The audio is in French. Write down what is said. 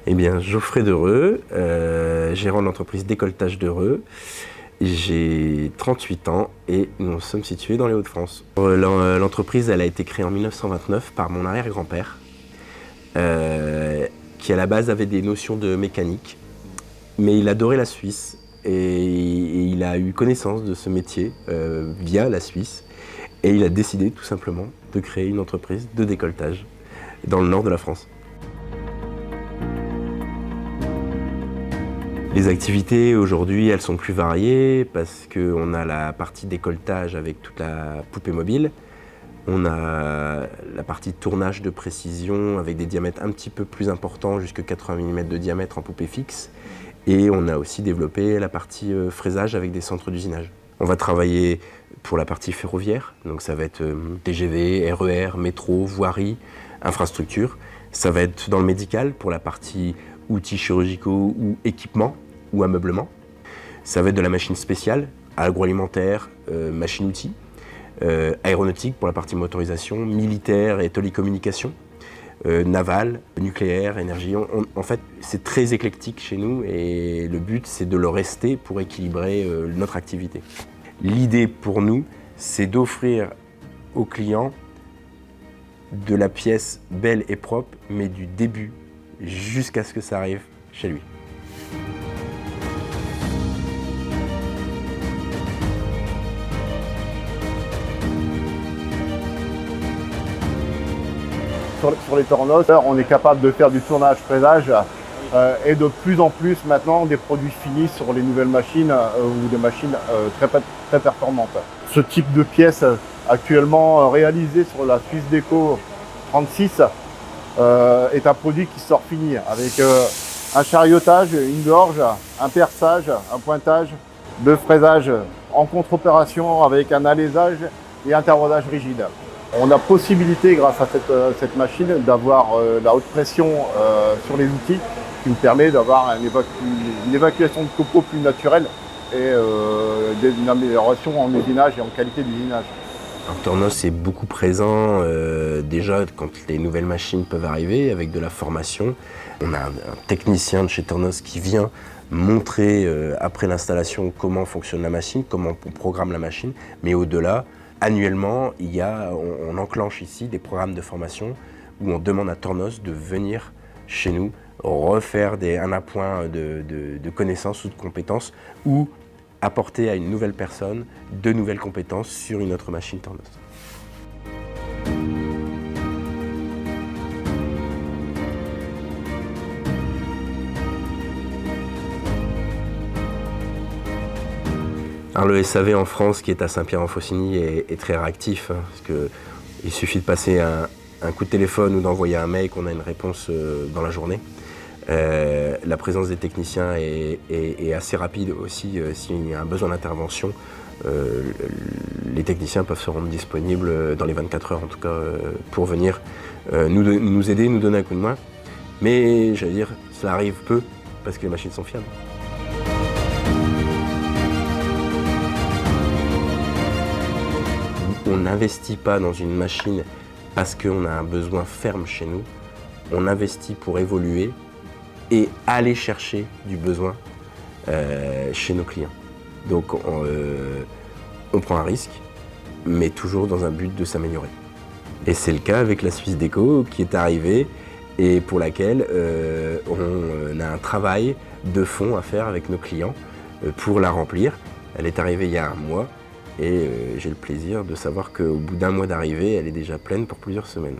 Eh bien, Geoffrey Dereux, gérant de l'entreprise Décolletage Dereux. J'ai 38 ans et nous sommes situés dans les Hauts-de-France. L'entreprise, elle a été créée en 1929 par mon arrière-grand-père, qui à la base avait des notions de mécanique, mais il adorait la Suisse et il a eu connaissance de ce métier via la Suisse et il a décidé tout simplement de créer une entreprise de décolletage dans le nord de la France. Les activités aujourd'hui, elles sont plus variées parce qu'on a la partie décolletage avec toute la poupée mobile. On a la partie tournage de précision avec des diamètres un petit peu plus importants, jusqu'à 80 mm de diamètre en poupée fixe. Et on a aussi développé la partie fraisage avec des centres d'usinage. On va travailler pour la partie ferroviaire, donc ça va être TGV, RER, métro, voirie, infrastructure. Ça va être dans le médical pour la partie outils chirurgicaux ou équipements ou ameublement. Ça va être de la machine spéciale, agroalimentaire, machine-outils, aéronautique pour la partie motorisation, militaire et télécommunications, naval, nucléaire, énergie. En fait, c'est très éclectique chez nous et le but, c'est de le rester pour équilibrer notre activité. L'idée pour nous, c'est d'offrir aux clients de la pièce belle et propre, mais du début jusqu'à ce que ça arrive chez lui. Sur les tornos, on est capable de faire du tournage fraisage et de plus en plus maintenant des produits finis sur les nouvelles machines ou des machines très performantes. Ce type de pièce actuellement réalisé sur la Suisse Déco 36 est un produit qui sort fini avec un chariotage, une gorge, un perçage, un pointage, de fraisage en contre-opération avec un alésage et un taraudage rigide. On a possibilité, grâce à cette machine, d'avoir la haute pression sur les outils qui nous permet d'avoir une évacuation de copeaux plus naturelle et une amélioration en usinage et en qualité d'usinage. Tornos est beaucoup présent déjà quand les nouvelles machines peuvent arriver avec de la formation. On a un technicien de chez Tornos qui vient montrer après l'installation comment fonctionne la machine, comment on programme la machine, mais au-delà, annuellement, on enclenche ici des programmes de formation où on demande à Tornos de venir chez nous refaire un appoint de connaissances ou de compétences ou apporter à une nouvelle personne de nouvelles compétences sur une autre machine Tornos. Alors le SAV en France qui est à Saint-Pierre-en-Faucigny est très réactif parce qu'il suffit de passer un coup de téléphone ou d'envoyer un mail qu'on a une réponse dans la journée. La présence des techniciens est assez rapide aussi. S'il y a un besoin d'intervention, les techniciens peuvent se rendre disponibles dans les 24 heures en tout cas pour venir nous aider, nous donner un coup de main. Mais j'allais dire, ça arrive peu parce que les machines sont fiables. On n'investit pas dans une machine parce qu'on a un besoin ferme chez nous. On investit pour évoluer et aller chercher du besoin chez nos clients. Donc on prend un risque, mais toujours dans un but de s'améliorer. Et c'est le cas avec la Suisse Déco qui est arrivée et pour laquelle on a un travail de fond à faire avec nos clients pour la remplir. Elle est arrivée il y a un mois. Et j'ai le plaisir de savoir qu'au bout d'un mois d'arrivée, elle est déjà pleine pour plusieurs semaines.